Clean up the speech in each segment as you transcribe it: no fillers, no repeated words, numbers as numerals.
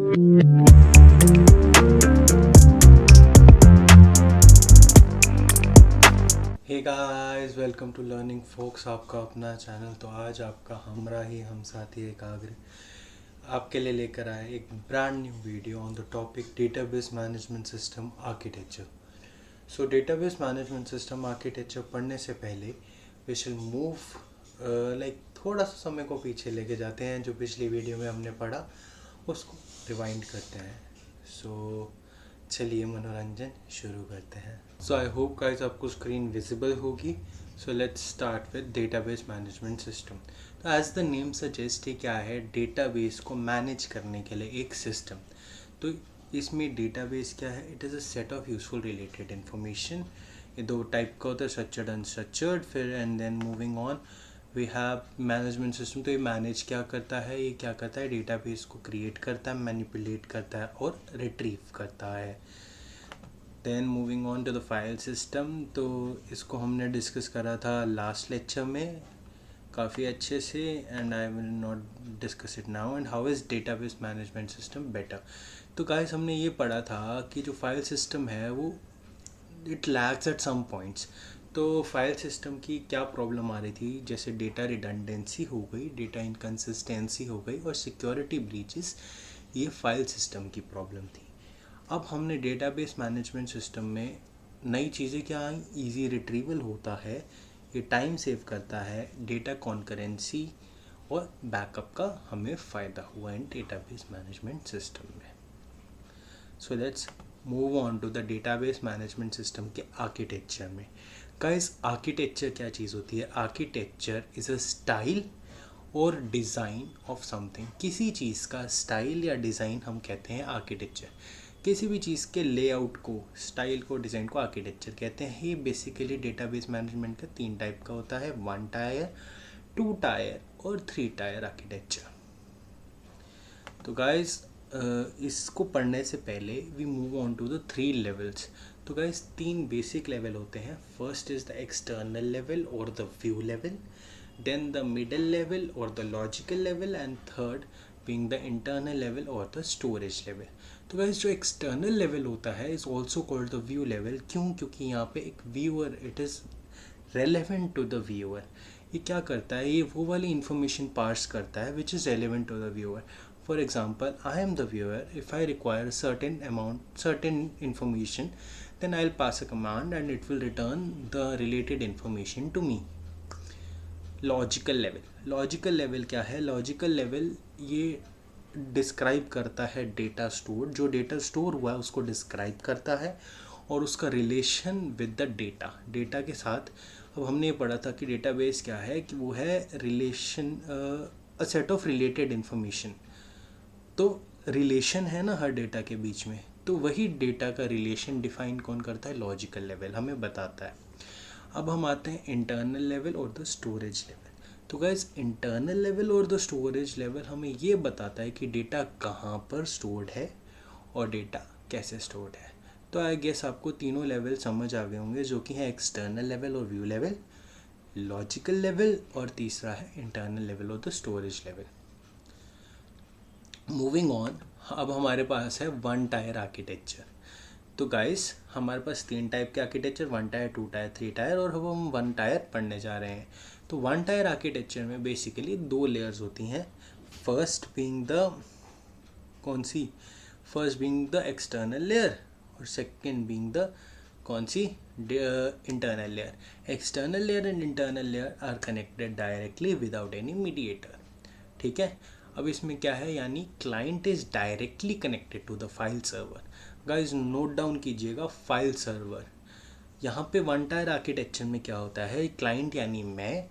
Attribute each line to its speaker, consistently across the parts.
Speaker 1: Hey guys, welcome to learning folks, आपका अपना channel. तो आज आपका हमरा ही हम साथी एकाग्र आपके लिए लेकर आए एक brand new video on the topic database management system architecture. So database management system architecture पढ़ने से पहले वी शिल मूव लाइक थोड़ा सा समय को पीछे लेके जाते हैं। जो पिछली वीडियो में हमने पढ़ा उसको रिवाइंड करते हैं। सो चलिए मनोरंजन शुरू करते हैं। सो आई होप गाइस आपको स्क्रीन विजिबल होगी। So let's start with database management system. तो एज द नेम सजेस्ट, ये क्या है? डेटाबेस को मैनेज करने के लिए एक सिस्टम। तो इसमें डेटाबेस क्या है? It is a set of useful related information. ये दो टाइप का होता है, स्ट्रक्चर्ड अनस्ट्रक्चर्ड। फिर and then moving on we have management system. तो ये मैनेज क्या करता है? ये क्या करता है? डेटाबेस को क्रिएट करता है, मैनिपुलेट करता है और रिट्रीव करता है। Then moving on to the file system. तो इसको हमने डिस्कस करा था लास्ट लेक्चर में काफ़ी अच्छे से, and I will not discuss it now. And how is database management system better? तो गाइस हमने ये पढ़ा था कि जो फाइल सिस्टम है वो it lacks at some points. तो फाइल सिस्टम की क्या प्रॉब्लम आ रही थी? जैसे डेटा रिडंडेंसी हो गई, डेटा इनकन्सिस्टेंसी हो गई और सिक्योरिटी ब्रीचेस। ये फाइल सिस्टम की प्रॉब्लम थी। अब हमने डेटाबेस मैनेजमेंट सिस्टम में नई चीज़ें क्या आई? ईजी रिट्रीवल होता है, ये टाइम सेव करता है, डेटा कॉन्करेंसी और बैकअप का हमें फ़ायदा हुआ इन डेटाबेस मैनेजमेंट सिस्टम में। So let's move on to the database management system के आर्किटेक्चर में। गाइस, आर्किटेक्चर क्या चीज़ होती है? आर्किटेक्चर इज़ अ स्टाइल और डिज़ाइन ऑफ समथिंग। किसी चीज़ का स्टाइल या डिज़ाइन हम कहते हैं आर्किटेक्चर। किसी भी चीज़ के लेआउट को, स्टाइल को, डिज़ाइन को आर्किटेक्चर कहते हैं। ये बेसिकली डेटाबेस मैनेजमेंट का 3 टाइप का होता है: 1 टायर, 2 टायर और 3 टायर आर्किटेक्चर। तो गाइस इसको पढ़ने से पहले we move on to the 3 levels. तो गाइस 3 बेसिक लेवल होते हैं। First is the external level और the view level, then the middle level और the logical level, and third being the internal level और द स्टोरेज लेवल। तो guys जो external level होता है is also called the view level. क्यों? क्योंकि यहाँ पे एक viewer, it is relevant to the viewer. ये क्या करता है? ये वो वाली इंफॉर्मेशन पार्स करता है which is relevant to the viewer. For example, I am the viewer. If I require a certain information, then I'll pass a command and it will return the related information to me. Logical level क्या है? Logical level ये describe करता है data store. जो data store हुआ है उसको describe करता है और उसका रिलेशन विद द डेटा के साथ। अब हमने ये पढ़ा था कि डेटाबेस क्या है, कि वो है relation, a set of related information. तो रिलेशन है ना हर डेटा के बीच में, तो वही डेटा का रिलेशन डिफाइन कौन करता है? लॉजिकल लेवल हमें बताता है। अब हम आते हैं इंटरनल लेवल और द स्टोरेज लेवल। तो गाइस इंटरनल लेवल और द स्टोरेज लेवल हमें ये बताता है कि डेटा कहाँ पर स्टोर्ड है और डेटा कैसे स्टोर्ड है। तो आई गेस आपको तीनों लेवल समझ आ गए होंगे, जो कि है एक्सटर्नल लेवल और व्यू लेवल, लॉजिकल लेवल और तीसरा है इंटरनल लेवल और the storage level. Moving on, अब हमारे पास है 1 टायर आर्किटेक्चर। तो गाइस हमारे पास 3 टाइप के आर्किटेक्चर, 1 टायर, 2 टायर, 3 टायर, और अब हम 1 टायर पढ़ने जा रहे हैं। तो 1 टायर आर्किटेक्चर में बेसिकली 2 लेयर्स होती हैं। फर्स्ट बीइंग द कौन सी? First being the external layer और सेकंड बीइंग द कौन सी? Internal layer. External layer and internal layer are connected directly without any mediator. ठीक है। अब इसमें क्या है? यानी client is directly connected to the file server. Guys note down कीजिएगा, फाइल सर्वर। यहाँ पे 1 टायर आर्किटेक्चर में क्या होता है? क्लाइंट यानी मैं,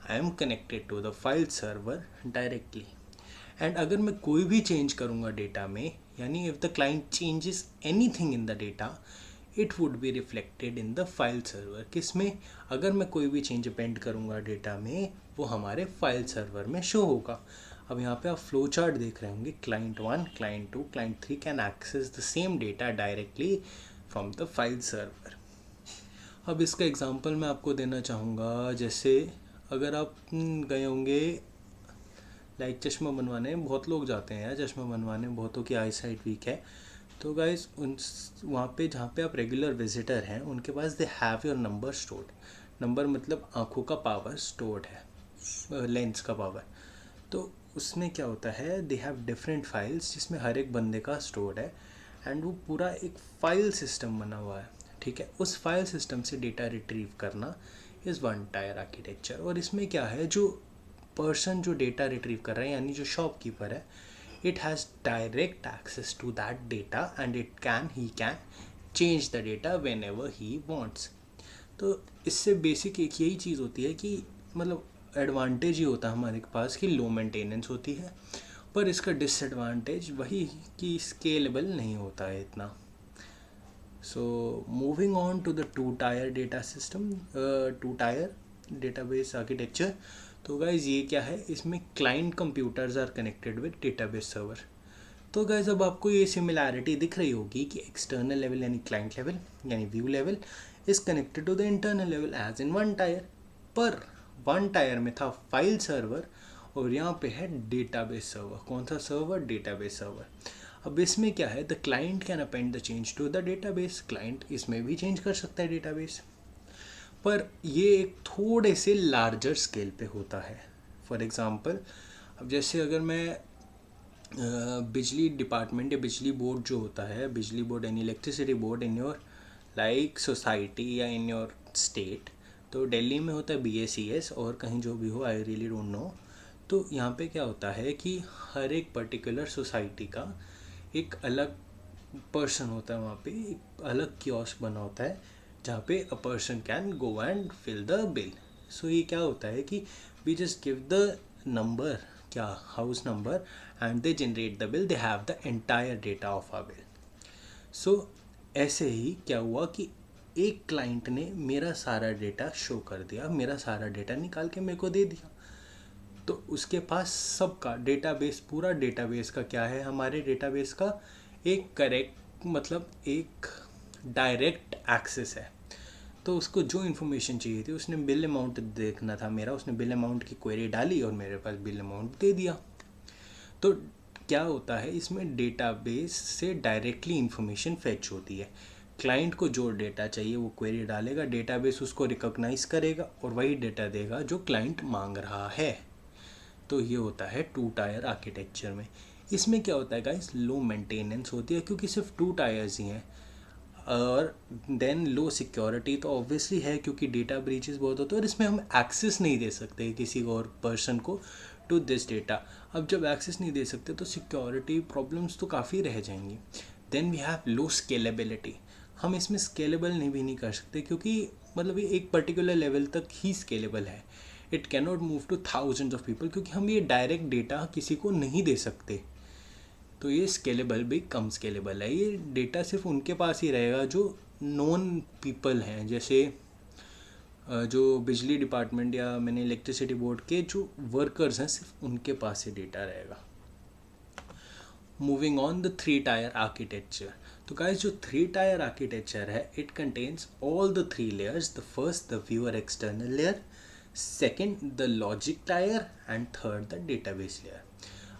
Speaker 1: I am connected to the file server directly. And अगर मैं कोई भी चेंज करूँगा डेटा में, यानी if the client changes anything in the data, it would be reflected in the file server. किस में? अगर मैं कोई भी चेंज अपेंड करूँगा डेटा में, वो हमारे फाइल सर्वर में शो होगा। अब यहाँ पे आप फ्लो चार्ट देख रहे होंगे। Client 1, client 2, client 3 can access the same data directly from the file server. अब इसका एग्जांपल मैं आपको देना चाहूँगा। जैसे अगर आप गए होंगे लाइक चश्मा बनवाने बहुत लोग जाते हैं यार, चश्मा बनवाने, बहुतों की आई साइट वीक है। तो गाइज उन वहाँ पे जहाँ पे आप रेगुलर विजिटर हैं उनके पास they have your number stored. Number मतलब आँखों का पावर स्टोर्ड है, लेंस का पावर। तो उसमें क्या होता है, दे हैव डिफरेंट फाइल्स जिसमें हर एक बंदे का स्टोर्ड है, एंड वो पूरा एक फाइल सिस्टम बना हुआ है। ठीक है, उस फाइल सिस्टम से डेटा रिट्रीव करना इज़ वन टायर आर्किटेक्चर। और इसमें क्या है, जो पर्सन जो डेटा रिट्रीव कर रहा है यानी जो शॉपकीपर है, it has direct access to that data and he can change the data whenever he wants। तो इससे बेसिक एक यही चीज़ होती है कि मतलब एडवांटेज ही होता है हमारे पास कि लो मेंटेनेंस होती है, पर इसका डिसएडवांटेज वही कि स्केलेबल नहीं होता है इतना। So moving on to the two tier data system, two tier database architecture. तो गाइज ये क्या है, इसमें client computers are connected with database server. तो गाइज अब आपको ये सिमिलैरिटी दिख रही होगी कि एक्सटर्नल लेवल यानी क्लाइंट लेवल यानी view level is connected to the internal level as in one tier. पर वन टायर में था फाइल सर्वर और यहाँ पे है डेटाबेस सर्वर। कौन सा सर्वर? Database server. अब इसमें क्या है, the client can append the change to the database. Client इसमें भी चेंज कर सकता है डेटाबेस, पर ये एक थोड़े से लार्जर स्केल पे होता है। फॉर एग्ज़ाम्पल, अब जैसे अगर मैं बिजली डिपार्टमेंट या बिजली बोर्ड जो होता है, बिजली बोर्ड यानी electricity board in your like society या इन योर स्टेट, तो दिल्ली में होता है BACS और कहीं जो भी हो, आई रियली डोंट नो। तो यहाँ पे क्या होता है कि हर एक पर्टिकुलर सोसाइटी का एक अलग पर्सन होता है, वहाँ पे एक अलग कियोस्क बना होता है जहाँ पे a person can go and fill the bill. So ये क्या होता है कि we just give the number, क्या house number, and they generate the bill, they have the entire data of a bill. So ऐसे ही क्या हुआ कि एक क्लाइंट ने मेरा सारा डेटा शो कर दिया, मेरा सारा डेटा निकाल के मेरे को दे दिया। तो उसके पास सबका डेटाबेस, पूरा डेटाबेस का क्या है, हमारे डेटाबेस का एक करेक्ट मतलब एक डायरेक्ट एक्सेस है। तो उसको जो इन्फॉर्मेशन चाहिए थी, उसने बिल अमाउंट देखना था मेरा, उसने बिल अमाउंट की क्वेरी डाली और मेरे पास बिल अमाउंट दे दिया। तो क्या होता है, इसमें डेटाबेस से डायरेक्टली इन्फॉर्मेशन फेच होती है। क्लाइंट को जो डेटा चाहिए वो क्वेरी डालेगा, डेटाबेस उसको रिकॉग्नाइज करेगा और वही डेटा देगा जो क्लाइंट मांग रहा है। तो ये होता है टू टायर आर्किटेक्चर में। इसमें क्या होता है गाइस, लो मेंटेनेंस होती है क्योंकि सिर्फ टू टायर्स ही हैं, और देन लो सिक्योरिटी तो ऑब्वियसली है क्योंकि डेटा ब्रीचेस बहुत होते हैं और इसमें हम एक्सेस नहीं दे सकते किसी और पर्सन को टू दिस डेटा। अब जब एक्सेस नहीं दे सकते तो सिक्योरिटी प्रॉब्लम्स तो काफ़ी रह जाएंगी। Then we have low scalability. हम इसमें स्केलेबल भी नहीं कर सकते क्योंकि मतलब ये एक पर्टिकुलर लेवल तक ही स्केलेबल है। It cannot move two thousands of people क्योंकि हम ये डायरेक्ट डेटा किसी को नहीं दे सकते। तो ये स्केलेबल भी कम स्केलेबल है। ये डेटा सिर्फ उनके पास ही रहेगा जो नॉन पीपल हैं, जैसे जो बिजली डिपार्टमेंट या मैंने इलेक्ट्रिसिटी बोर्ड के जो वर्कर्स हैं, सिर्फ उनके पास ही डेटा रहेगा। Moving on the three tier architecture. तो गाइस जो थ्री टायर आर्किटेक्चर है, it contains all the three layers. The first the viewer external layer, second the logic tier and third the database layer.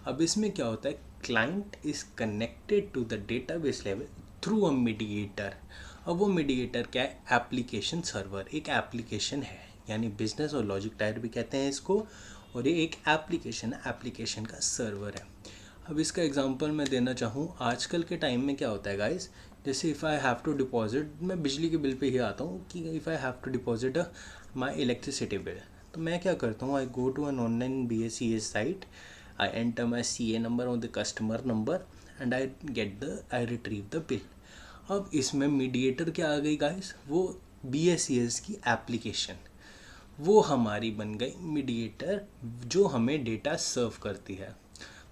Speaker 1: अब इसमें क्या होता है, client is connected to the database level through a mediator. अब वो mediator क्या है, application server, एक एप्लीकेशन है, यानी बिजनेस और लॉजिक टायर भी कहते हैं इसको, और ये एक एप्लीकेशन है, एप्लीकेशन का सर्वर है। अब इसका एग्जांपल मैं देना चाहूँ, आजकल के टाइम में क्या होता है गाइस, जैसे if I have to deposit, मैं बिजली के बिल पे ही आता हूँ कि if I have to deposit my electricity bill, तो मैं क्या करता हूँ, I go to an online BACS साइट, I enter my CA number or the customer number and I retrieve the bill। अब इसमें मीडिएटर क्या आ गई गाइस, वो BACS की एप्लीकेशन, वो हमारी बन गई मीडिएटर जो हमें डेटा सर्व करती है।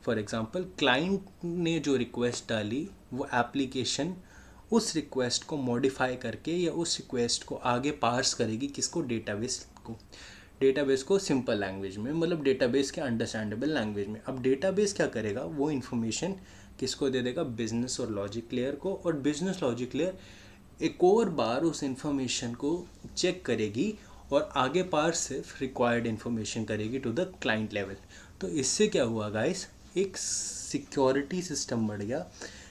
Speaker 1: फॉर एग्ज़ाम्पल, क्लाइंट ने जो रिक्वेस्ट डाली, वो एप्लीकेशन उस रिक्वेस्ट को मॉडिफाई करके या उस रिक्वेस्ट को आगे पार्स करेगी किसको, डेटाबेस को। डेटाबेस को सिंपल लैंग्वेज में, मतलब डेटाबेस के अंडरस्टैंडेबल लैंग्वेज में। अब डेटाबेस क्या करेगा, वो इन्फॉर्मेशन किसको दे देगा, बिजनेस और लॉजिक लेयर को, और बिजनेस लॉजिक लेयर एक और बार उस इन्फॉर्मेशन को चेक करेगी और आगे पार सिर्फ रिक्वायर्ड इन्फॉर्मेशन करेगी टू द क्लाइंट लेवल। तो इससे क्या हुआ गाइस, एक सिक्योरिटी सिस्टम बढ़ गया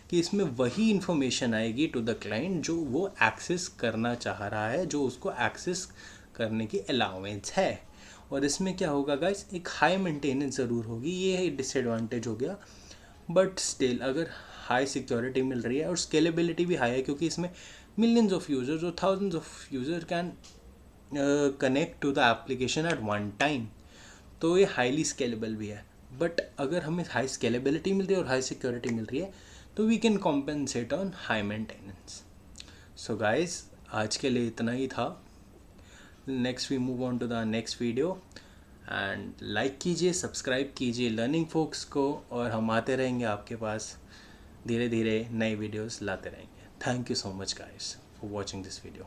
Speaker 1: कि इसमें वही इंफॉर्मेशन आएगी टू द क्लाइंट जो वो एक्सेस करना चाह रहा है, जो उसको एक्सेस करने की अलाउंस है। और इसमें क्या होगा गाइस, एक हाई मेंटेनेंस ज़रूर होगी, ये डिसएडवांटेज हो गया। बट स्टिल अगर हाई सिक्योरिटी मिल रही है और स्केलेबिलिटी भी हाई है, क्योंकि इसमें मिलियंस ऑफ यूजर्स और thousands of user can connect to the application at one time, तो ये हाईली स्केलेबल भी है। बट अगर हमें हाई स्केलेबिलिटी मिल रही है और हाई सिक्योरिटी मिल रही है तो we can compensate on high maintenance. So guys, आज के लिए इतना ही था। Next we move on to the next video, and like कीजिए, सब्सक्राइब कीजिए लर्निंग फोक्स को, और हम आते रहेंगे आपके पास, धीरे धीरे नए वीडियोस लाते रहेंगे। Thank you so much guys for watching this video.